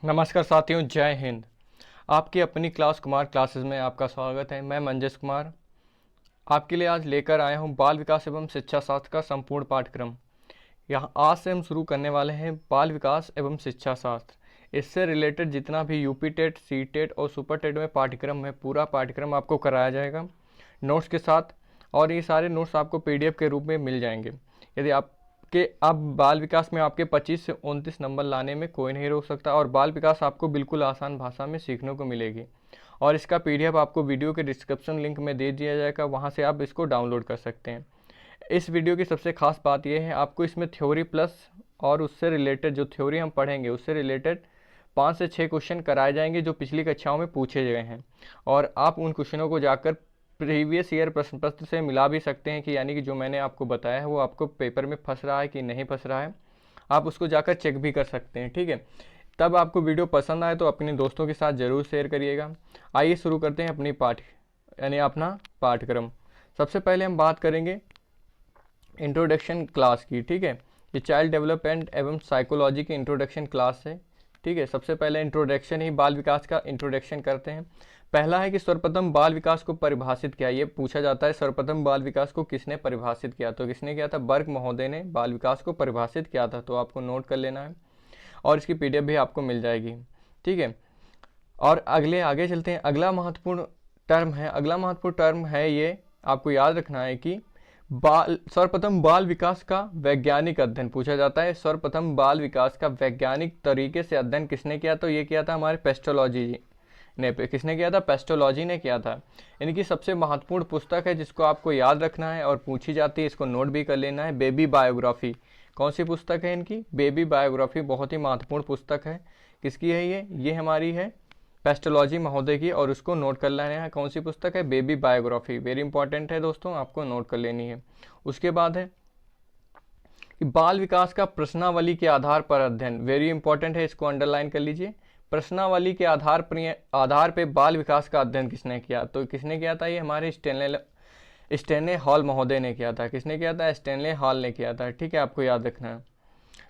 नमस्कार साथियों, जय हिंद। आपकी अपनी क्लास कुमार क्लासेस में आपका स्वागत है। मैं मंजेश कुमार आपके लिए आज लेकर आया हूं बाल विकास एवं शिक्षा शास्त्र का संपूर्ण पाठ्यक्रम। यहाँ आज से हम शुरू करने वाले हैं बाल विकास एवं शिक्षा शास्त्र। इससे रिलेटेड जितना भी यूपी टेट, सी टेट और सुपर टेट में पाठ्यक्रम है, पूरा पाठ्यक्रम आपको कराया जाएगा नोट्स के साथ। और ये सारे नोट्स आपको पीडीएफ के रूप में मिल जाएंगे। यदि अब बाल विकास में आपके 25 से 29 नंबर लाने में कोई नहीं रोक सकता, और बाल विकास आपको बिल्कुल आसान भाषा में सीखने को मिलेगी। और इसका पीडीएफ आपको वीडियो के डिस्क्रिप्शन लिंक में दे दिया जाएगा, वहाँ से आप इसको डाउनलोड कर सकते हैं। इस वीडियो की सबसे खास बात यह है, आपको इसमें थ्योरी प्लस और उससे रिलेटेड जो थ्योरी हम पढ़ेंगे उससे रिलेटेड 5 से 6 क्वेश्चन कराए जाएंगे जो पिछली कक्षाओं में पूछे गए हैं। और आप उन क्वेश्चनों को जाकर प्रीवियस ईयर प्रश्न पत्र से मिला भी सकते हैं कि यानी कि जो मैंने आपको बताया है वो आपको पेपर में फंस रहा है कि नहीं फंस रहा है, आप उसको जाकर चेक भी कर सकते हैं। ठीक है, तब आपको वीडियो पसंद आए तो अपने दोस्तों के साथ ज़रूर शेयर करिएगा। आइए शुरू करते हैं अपना पाठ्यक्रम। सबसे पहले हम बात करेंगे इंट्रोडक्शन क्लास की। ठीक है, ये चाइल्ड डेवलपमेंट एवं साइकोलॉजी की इंट्रोडक्शन क्लास है। ठीक है, सबसे पहले इंट्रोडक्शन ही बाल विकास का इंट्रोडक्शन करते हैं। पहला है कि सर्वप्रथम बाल विकास को परिभाषित किया। ये पूछा जाता है सर्वप्रथम बाल विकास को किसने परिभाषित किया, तो किसने किया था? बर्क महोदय ने बाल विकास को परिभाषित किया था। तो आपको नोट कर लेना है और इसकी पीडीएफ भी आपको मिल जाएगी। ठीक है, और आगे चलते हैं। अगला महत्वपूर्ण टर्म है ये आपको याद रखना है कि सर्वप्रथम बाल विकास का वैज्ञानिक अध्ययन पूछा जाता है। सर्वप्रथम बाल विकास का वैज्ञानिक तरीके से अध्ययन किसने किया? तो ये किया था हमारे पेस्टोलॉजी ने। किसने किया था? पेस्टोलॉजी ने किया था। इनकी सबसे महत्वपूर्ण पुस्तक है जिसको आपको याद रखना है और पूछी जाती है, इसको नोट भी कर लेना है, बेबी बायोग्राफी। कौन सी पुस्तक है इनकी? Baby biography. बहुत ही महत्वपूर्ण पुस्तक है। किसकी है ये हमारी है पेस्टोलॉजी महोदय की, और उसको नोट कर लेना है। कौन सी पुस्तक है? Baby biography. वेरी इंपॉर्टेंट है दोस्तों, आपको नोट कर लेनी है। उसके बाद है कि बाल विकास का प्रश्नावली के आधार पर अध्ययन। वेरी इंपॉर्टेंट है, इसको अंडरलाइन कर लीजिए। प्रश्नावली के आधार पे बाल विकास का अध्ययन किसने किया? तो किसने किया था? ये हमारे स्टैनले हॉल महोदय ने किया था। किसने किया था? स्टैनले हॉल ने किया था। ठीक है, आपको याद रखना है।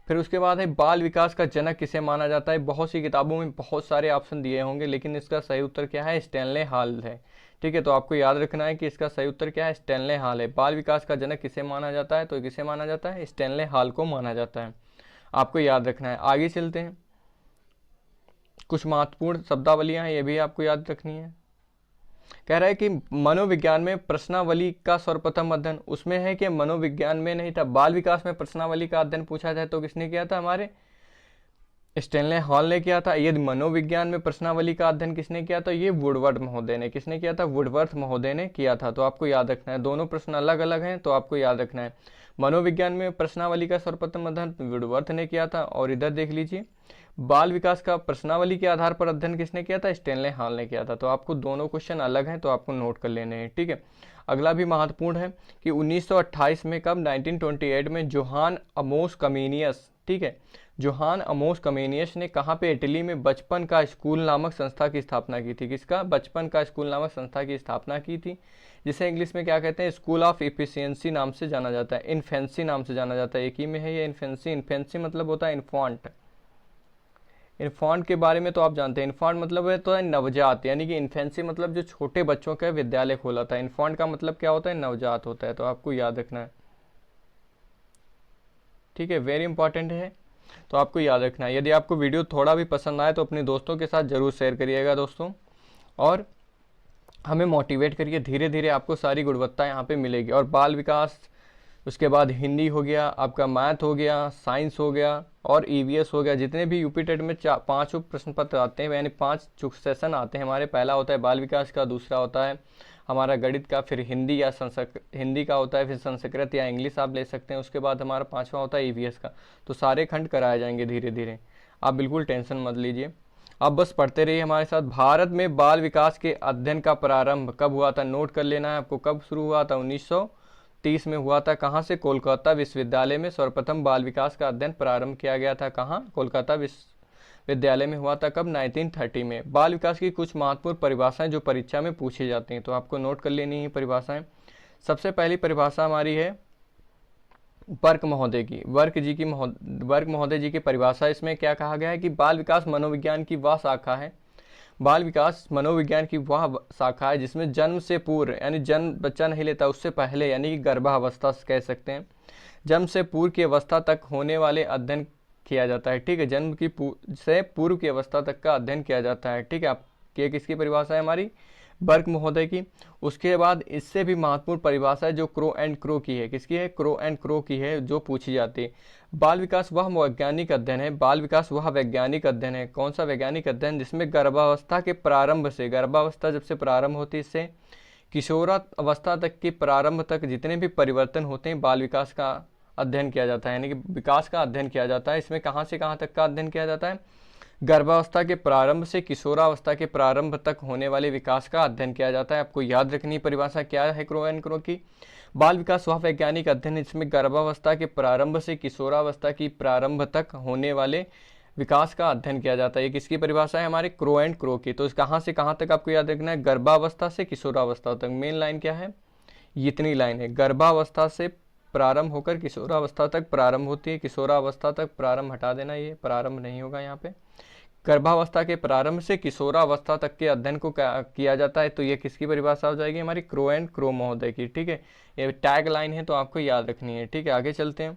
फिर उसके बाद है बाल विकास का जनक किसे माना जाता है? बहुत सी किताबों में बहुत सारे ऑप्शन दिए होंगे, लेकिन इसका सही उत्तर क्या है? स्टैनले हॉल है। ठीक है, तो आपको याद रखना है कि इसका सही उत्तर क्या है? स्टैनले हॉल है। बाल विकास का जनक किसे माना जाता है? तो किसे माना जाता है? स्टैनले हॉल को माना जाता है। आपको याद रखना है। आगे चलते हैं, कुछ महत्वपूर्ण शब्दावलियां हैं, ये भी आपको याद रखनी है। कह रहा है कि मनोविज्ञान में प्रश्नावली का सर्वप्रथम अध्ययन, उसमें है कि मनोविज्ञान में नहीं था, बाल विकास में प्रश्नावली का अध्ययन पूछा जाए तो किसने किया था? हमारे स्टैनले हॉल ने किया था। यदि मनोविज्ञान में प्रश्नावली का अध्ययन किसने किया? तो ये वुडवर्थ महोदय ने। किसने किया था? वुडवर्थ महोदय ने किया था। तो आपको याद रखना है, दोनों प्रश्न अलग अलग हैं, तो आपको याद रखना है। मनोविज्ञान में प्रश्नावली का सर्वप्रथम अध्ययन वुडवर्थ ने किया था, और इधर देख लीजिए बाल विकास का प्रश्नावली के आधार पर अध्ययन किसने किया था? स्टैनले हॉल ने किया था। तो आपको दोनों क्वेश्चन अलग हैं, तो आपको नोट कर लेने हैं। ठीक है, अगला भी महत्वपूर्ण है कि 1928 में, कब? 1928 में जोहान अमोस कमीनियस, ठीक है, जोहान अमोस कमीनियस ने कहाँ पे? इटली में बचपन का स्कूल नामक संस्था की स्थापना की थी। किसका? बचपन का स्कूल नामक संस्था की स्थापना की थी, जिसे इंग्लिश में क्या कहते हैं? स्कूल ऑफ इफिशियंसी नाम से जाना जाता है, इन्फेंसी नाम से जाना जाता है। एक ही में है ये इन्फेंसी। इन्फेंसी मतलब होता है इन्फॉन्ट। इन्फॉन्ट के बारे में तो आप जानते हैं, इन्फॉन्ट मतलब है तो है नवजात, यानी कि इन्फेंसी मतलब जो छोटे बच्चों का विद्यालय खोला था। इन्फॉन्ट का मतलब क्या होता है? नवजात होता है। तो आपको याद रखना है। ठीक है, वेरी इंपॉर्टेंट है, तो आपको याद रखना है। यदि आपको वीडियो थोड़ा भी पसंद आए तो अपने दोस्तों के साथ ज़रूर शेयर करिएगा दोस्तों, और हमें मोटिवेट करिए। धीरे धीरे आपको सारी गुणवत्ता यहाँ पे मिलेगी। और बाल विकास, उसके बाद हिंदी हो गया, आपका मैथ हो गया, साइंस हो गया, और ईवीएस हो गया। जितने भी यूपी टेट में 5 प्रश्न पत्र आते हैं, यानी 5 सेशन आते हैं हमारे। पहला होता है बाल विकास का, दूसरा होता है हमारा गणित का, फिर हिंदी या हिंदी का होता है, फिर संस्कृत या इंग्लिश आप ले सकते हैं। उसके बाद हमारा 5वां होता है ईवीएस का। तो सारे खंड कराए जाएंगे धीरे धीरे, आप बिल्कुल टेंशन मत लीजिए, आप बस पढ़ते रहिए हमारे साथ। भारत में बाल विकास के अध्ययन का प्रारंभ कब हुआ था? नोट कर लेना है आपको। कब शुरू हुआ था? 1930 में हुआ था। कहाँ से? कोलकाता विश्वविद्यालय में सर्वप्रथम बाल विकास का अध्ययन प्रारंभ किया गया था। कहाँ? कोलकाता विश्वविद्यालय में हुआ था। कब? 1930 में। बाल विकास की कुछ महत्वपूर्ण परिभाषाएं जो परीक्षा में पूछी जाती हैं, तो आपको नोट कर लेनी है परिभाषाएं। सबसे पहली परिभाषा हमारी है वर्क महोदय जी की परिभाषा इसमें क्या कहा गया है कि बाल विकास मनोविज्ञान की वह शाखा है, बाल विकास मनोविज्ञान की वह शाखा है जिसमें जन्म से पूर्व यानी जन्म बच्चा नहीं लेता उससे पहले यानी कि गर्भावस्था कह सकते हैं, जन्म से पूर्व की अवस्था तक होने वाले अध्ययन किया जाता है। ठीक है, जन्म की से पूर्व की अवस्था तक का अध्ययन किया जाता है। ठीक है, आप ये किसकी परिभाषा है हमारी बर्क महोदय की। उसके बाद इससे भी महत्वपूर्ण परिभाषा है जो क्रो एंड क्रो की है। किसकी है? क्रो एंड क्रो की है, जो पूछी जाती है। बाल विकास वह वैज्ञानिक अध्ययन है, बाल विकास वह वैज्ञानिक अध्ययन है। कौन सा वैज्ञानिक अध्ययन? जिसमें गर्भावस्था के प्रारंभ से, गर्भावस्था जब से प्रारंभ होती है इससे किशोरावस्था तक के प्रारंभ तक जितने भी परिवर्तन होते हैं बाल विकास का अध्ययन किया जाता है, यानी कि विकास का अध्ययन किया जाता है। इसमें कहाँ से कहाँ तक का अध्ययन किया जाता है? गर्भावस्था के प्रारंभ से किशोरावस्था के प्रारंभ तक होने वाले विकास का अध्ययन किया जाता है। आपको याद रखनी परिभाषा क्या है क्रो एंड क्रो की। बाल विकास वह वैज्ञानिक अध्ययन इसमें गर्भावस्था के प्रारंभ से किशोरावस्था की प्रारंभ तक होने वाले विकास का अध्ययन किया जाता है। ये किसकी परिभाषा है? हमारे क्रो एंड क्रो की। तो कहाँ से कहाँ तक आपको याद रखना है? गर्भावस्था से किशोरावस्था तक। मेन लाइन क्या है? इतनी लाइन है, गर्भावस्था से प्रारंभ होकर किशोरावस्था तक प्रारंभ होती है। किशोरावस्था तक प्रारंभ हटा देना, ये प्रारंभ नहीं होगा यहाँ पे। गर्भावस्था के प्रारंभ से किशोरावस्था तक के अध्ययन को किया जाता है। तो ये किसकी परिभाषा हो जाएगी? हमारी क्रो एंड क्रो महोदय की। ठीक है, ये टैग लाइन है तो आपको याद रखनी है। ठीक है, आगे चलते हैं।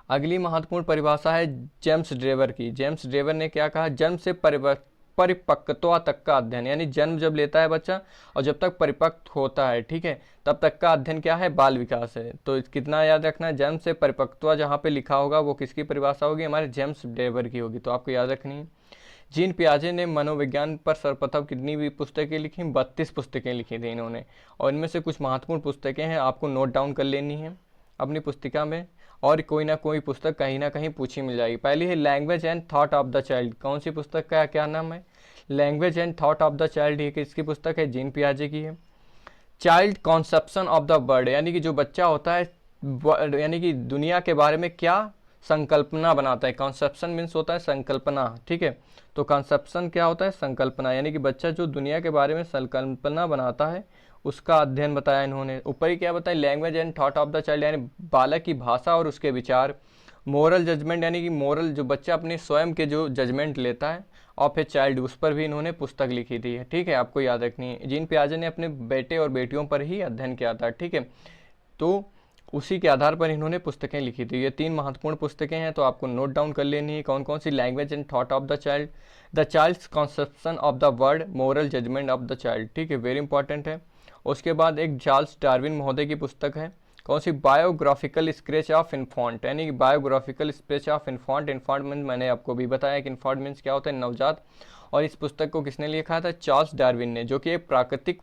अगली महत्वपूर्ण परिभाषा है जेम्स ड्रेवर की। जेम्स ड्रेवर ने क्या कहा? जन्म से परिपक्वता तक का अध्ययन, यानी जन्म जब लेता है बच्चा और जब तक परिपक्व होता है, ठीक है, तब तक का अध्ययन क्या है? बाल विकास है। तो कितना याद रखना है? जन्म से परिपक्वता जहाँ पे लिखा होगा वो किसकी परिभाषा होगी? हमारे जेम्स ड्रेवर की होगी। तो आपको याद रखनी है। जीन पियाजे ने मनोविज्ञान पर सर्वप्रथम कितनी भी पुस्तकें लिखी? 32 पुस्तकें लिखी थी इन्होंने, और इनमें से कुछ महत्वपूर्ण पुस्तकें हैं, आपको नोट डाउन कर लेनी है अपनी पुस्तिका में, और कोई ना कोई पुस्तक कहीं ना कहीं पूछी मिल जाएगी। पहली है language and thought of the child. कौन सी पुस्तक का क्या नाम है? Language and thought of the child. ये किसकी पुस्तक है? जीन पियाजे की है। Child conception of the world, यानी कि जो बच्चा होता है यानी कि दुनिया के बारे में क्या संकल्पना बनाता है। कॉन्सेप्शन मीन्स होता है संकल्पना। ठीक है, तो कॉन्सेप्शन क्या होता है? संकल्पना, यानी कि बच्चा जो दुनिया के बारे में संकल्पना बनाता है उसका अध्ययन बताया इन्होंने। ऊपर ही क्या बताया? Language and thought of the child, यानी बालक की भाषा और उसके विचार। मोरल जजमेंट, यानी कि मोरल जो बच्चा अपने स्वयं के जो जजमेंट लेता है ऑफ ए चाइल्ड, उस पर भी इन्होंने पुस्तक लिखी थी। ठीक है, आपको याद रखनी है। जीन पियाजे ने अपने बेटे और बेटियों पर ही अध्ययन किया था। ठीक है, तो उसी के आधार पर इन्होंने पुस्तकें लिखी थी। ये 3 महत्वपूर्ण पुस्तकें हैं, तो आपको नोट डाउन कर लेनी है। कौन कौन सी? Language and thought of the child's conception of the world, moral judgement of the child. ठीक है, वेरी इंपॉर्टेंट है। उसके बाद एक चार्ल्स डार्विन महोदय की पुस्तक है। कौन सी? बायोग्राफिकल स्केच ऑफ इन्फॉन्ट, यानी कि बायोग्राफिकल स्केच ऑफ इन्फॉन्ट। इन्फॉन्ट मीन्स मैंने आपको भी बताया कि इन्फॉन्ट मीन्स क्या होता है? नवजात। और इस पुस्तक को किसने लिखा था? चार्ल्स डार्विन ने, जो कि एक प्राकृतिक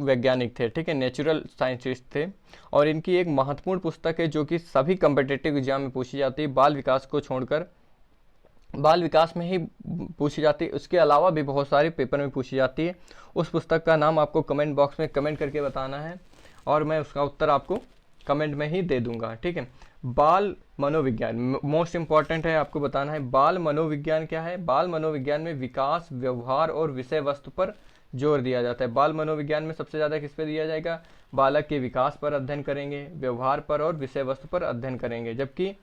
वैज्ञानिक थे। ठीक है, नेचुरल साइंटिस्ट थे। और इनकी एक महत्वपूर्ण पुस्तक है जो कि सभी कम्पिटिटिव एग्जाम में पूछी जाती है, बाल विकास को छोड़कर बाल विकास में ही पूछी जाती है, उसके अलावा भी बहुत सारे पेपर में पूछी जाती है। उस पुस्तक का नाम आपको कमेंट बॉक्स में कमेंट करके बताना है और मैं उसका उत्तर आपको कमेंट में ही दे दूंगा। ठीक है, बाल मनोविज्ञान मोस्ट इंपॉर्टेंट है, आपको बताना है बाल मनोविज्ञान क्या है। बाल मनोविज्ञान में विकास, व्यवहार और विषय वस्तु पर जोर दिया जाता है। बाल मनोविज्ञान में सबसे ज़्यादा किस पे दिया जाएगा? बालक के विकास पर अध्ययन करेंगे, व्यवहार पर और विषय वस्तु पर अध्ययन करेंगे। जबकि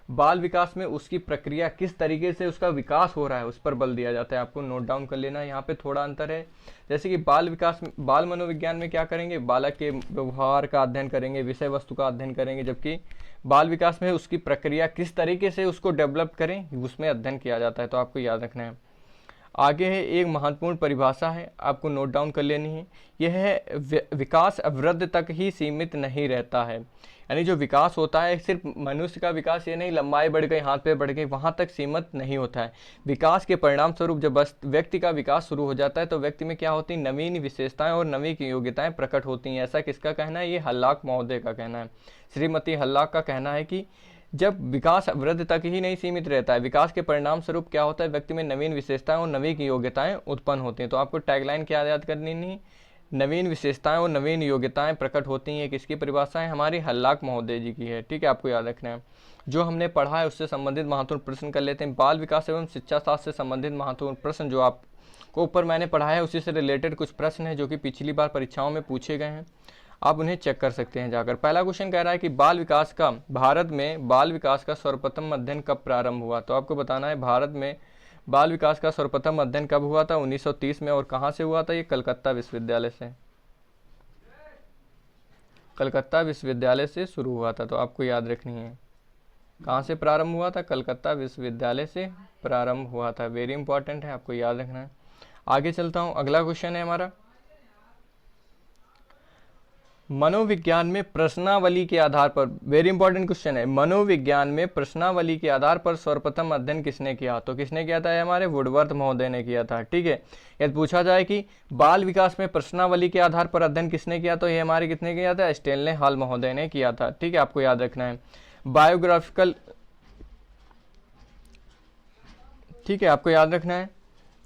बाल विकास में उसकी प्रक्रिया, किस तरीके से उसका विकास हो रहा है, उस पर बल दिया जाता है। आपको नोट डाउन कर लेना है, यहाँ पे थोड़ा अंतर है। जैसे कि बाल मनोविज्ञान में क्या करेंगे? बालक के व्यवहार का अध्ययन करेंगे, विषय वस्तु का अध्ययन करेंगे, जबकि बाल विकास में उसकी प्रक्रिया, किस तरीके से उसको डेवलप करें, उसमें अध्ययन किया जाता है। तो आपको याद रखना है। आगे है एक महत्वपूर्ण परिभाषा है, आपको नोट डाउन कर लेनी है। यह है विकास अवृद्ध तक ही सीमित नहीं रहता है, यानी जो विकास होता है सिर्फ मनुष्य का विकास, ये नहीं लंबाई बढ़ गई, हाथ पे बढ़ गई, वहाँ तक सीमित नहीं होता है। विकास के परिणाम स्वरूप जब व्यक्ति का विकास शुरू हो जाता है तो व्यक्ति में क्या होती है? नवीन विशेषताएं और नवीन योग्यताएं प्रकट होती हैं। ऐसा किसका कहना है? ये हल्लाक महोदय का कहना है। श्रीमती हल्लाक का कहना है कि जब विकास वृद्धि तक ही नहीं सीमित रहता है, विकास के परिणाम स्वरूप क्या होता है? व्यक्ति में नवीन विशेषताएं और नवीन योग्यताएं उत्पन्न होती हैं। तो आपको टैगलाइन क्या याद करनी नहीं? नवीन विशेषताएं और नवीन योग्यताएं प्रकट होती हैं। किसकी परिभाषा है? हमारी हल्लाक महोदय जी की है। ठीक है, आपको याद रखना है। जो हमने पढ़ा है उससे संबंधित महत्वपूर्ण प्रश्न कर लेते हैं। बाल विकास एवं शिक्षा शास्त्र से संबंधित महत्वपूर्ण प्रश्न जो आपको ऊपर मैंने पढ़ा है उसी से रिलेटेड कुछ प्रश्न है जो कि पिछली बार परीक्षाओं में पूछे गए हैं। आप उन्हें चेक कर सकते हैं जाकर। पहला क्वेश्चन कह रहा है कि भारत में बाल विकास का सर्वप्रथम अध्ययन कब प्रारंभ हुआ। तो आपको बताना है भारत में बाल विकास का सर्वप्रथम अध्ययन कब हुआ था, 1930 में। और कहाँ से हुआ था, ये कलकत्ता विश्वविद्यालय से, कलकत्ता विश्वविद्यालय से शुरू हुआ था। तो आपको याद रखनी है कहाँ से प्रारंभ हुआ था, कलकत्ता विश्वविद्यालय से प्रारंभ हुआ था। वेरी इंपॉर्टेंट है, आपको याद रखना है। आगे चलता हूँ, अगला क्वेश्चन है हमारा, मनोविज्ञान में प्रश्नावली के आधार पर, वेरी इंपॉर्टेंट क्वेश्चन है, मनोविज्ञान में प्रश्नावली के आधार पर सर्वप्रथम अध्ययन किसने किया। तो किसने किया था, हमारे वुडवर्थ महोदय ने किया था। ठीक है, यदि पूछा जाए कि बाल विकास में प्रश्नावली के आधार पर अध्ययन किसने किया, तो ये हमारे किसने किया था, स्टेनले हॉल महोदय ने किया था। ठीक है, आपको याद रखना है। बायोग्राफिकल, ठीक है, आपको याद रखना है,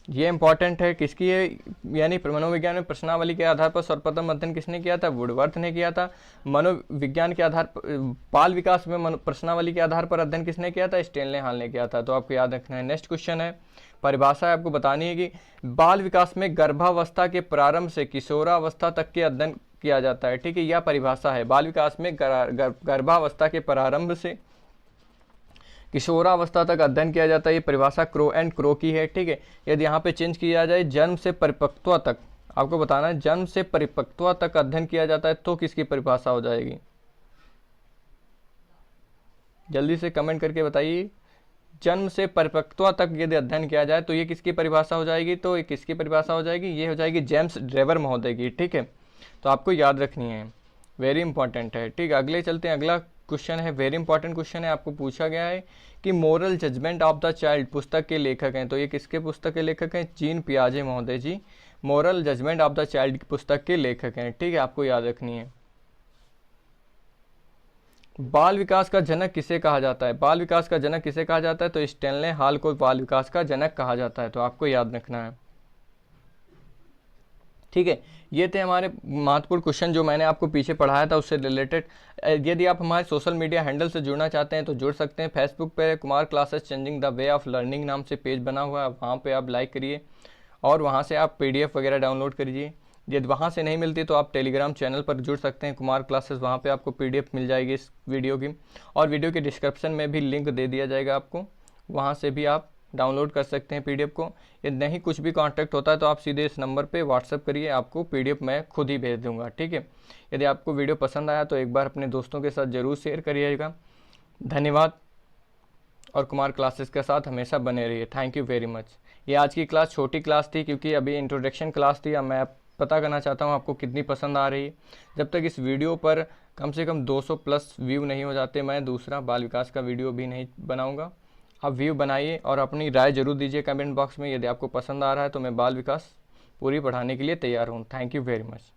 ये इंपॉर्टेंट है, किसकी है, यानी मनोविज्ञान में प्रश्नावली के आधार पर सर्वप्रथम अध्ययन किसने किया था, वुडवर्थ ने किया था। मनोविज्ञान के आधार पर, बाल विकास में प्रश्नावली के आधार पर अध्ययन किसने किया था, स्टेनले हॉल ने किया था। तो आपको याद रखना है। नेक्स्ट क्वेश्चन है, परिभाषा आपको बतानी है कि बाल विकास में गर्भावस्था के प्रारंभ से किशोरावस्था तक के अध्ययन किया जाता है। ठीक है, यह परिभाषा है, बाल विकास में गर्भावस्था के प्रारंभ से किशोरावस्था तक अध्ययन किया जाता है। ये परिभाषा क्रो एंड क्रो की है। ठीक है, यदि यहाँ पे चेंज किया जाए जन्म से परिपक्वता तक, आपको बताना है जन्म से परिपक्वता तक अध्ययन किया जाता है, तो किसकी परिभाषा हो जाएगी, जल्दी से कमेंट करके बताइए। जन्म से परिपक्वता तक यदि अध्ययन किया जाए तो ये किसकी परिभाषा हो जाएगी, तो ये किसकी परिभाषा हो जाएगी, ये हो जाएगी जेम्स ड्रेवर महोदय की। ठीक है, तो आपको याद रखनी है, वेरी इंपॉर्टेंट है। ठीक है, अगले चलते हैं। अगला क्वेश्चन है, वेरी इंपॉर्टेंट क्वेश्चन है, आपको पूछा गया है कि moral judgement of the child पुस्तक के लेखक हैं। तो ये किसके पुस्तक के लेखक हैं, जीन पियाजे महोदय ji moral judgement of the child की पुस्तक के लेखक हैं। ठीक है, आपको याद रखनी है। बाल विकास का जनक किसे कहा जाता है, बाल विकास का जनक किसे कहा जाता है, तो स्टेनले हॉल को बाल विकास का जनक कहा जाता है। तो आपको याद रखना है। ठीक है, ये थे हमारे महत्वपूर्ण क्वेश्चन जो मैंने आपको पीछे पढ़ाया था उससे रिलेटेड। यदि आप हमारे सोशल मीडिया हैंडल से जुड़ना चाहते हैं तो जुड़ सकते हैं। फेसबुक पे Kumar classes changing the way of learning नाम से पेज बना हुआ है, वहाँ पे आप लाइक करिए और वहाँ से आप PDF वगैरह डाउनलोड करिए। यदि वहाँ से नहीं मिलती तो आप टेलीग्राम चैनल पर जुड़ सकते हैं कुमार क्लासेस, वहाँ पे आपको PDF मिल जाएगी इस वीडियो की, और वीडियो के डिस्क्रिप्शन में भी लिंक दे दिया जाएगा आपको, वहाँ से भी आप डाउनलोड कर सकते हैं PDF को। यदि नहीं कुछ भी कांटेक्ट होता है तो आप सीधे इस नंबर पे व्हाट्सअप करिए, आपको PDF मैं खुद ही भेज दूंगा। ठीक है, यदि आपको वीडियो पसंद आया तो एक बार अपने दोस्तों के साथ ज़रूर शेयर करिएगा। धन्यवाद, और कुमार क्लासेस के साथ हमेशा बने रहिए। Thank you very much. ये आज की क्लास छोटी क्लास थी क्योंकि अभी इंट्रोडक्शन क्लास थी। अब मैं पता करना चाहता हूँ आपको कितनी पसंद आ रही है। जब तक इस वीडियो पर कम से कम 200 प्लस व्यू नहीं हो जाते, मैं दूसरा बाल विकास का वीडियो भी नहीं बनाऊँगा। आप व्यू बनाइए और अपनी राय जरूर दीजिए कमेंट बॉक्स में। यदि आपको पसंद आ रहा है तो मैं बाल विकास पूरी पढ़ाने के लिए तैयार हूँ। Thank you very much.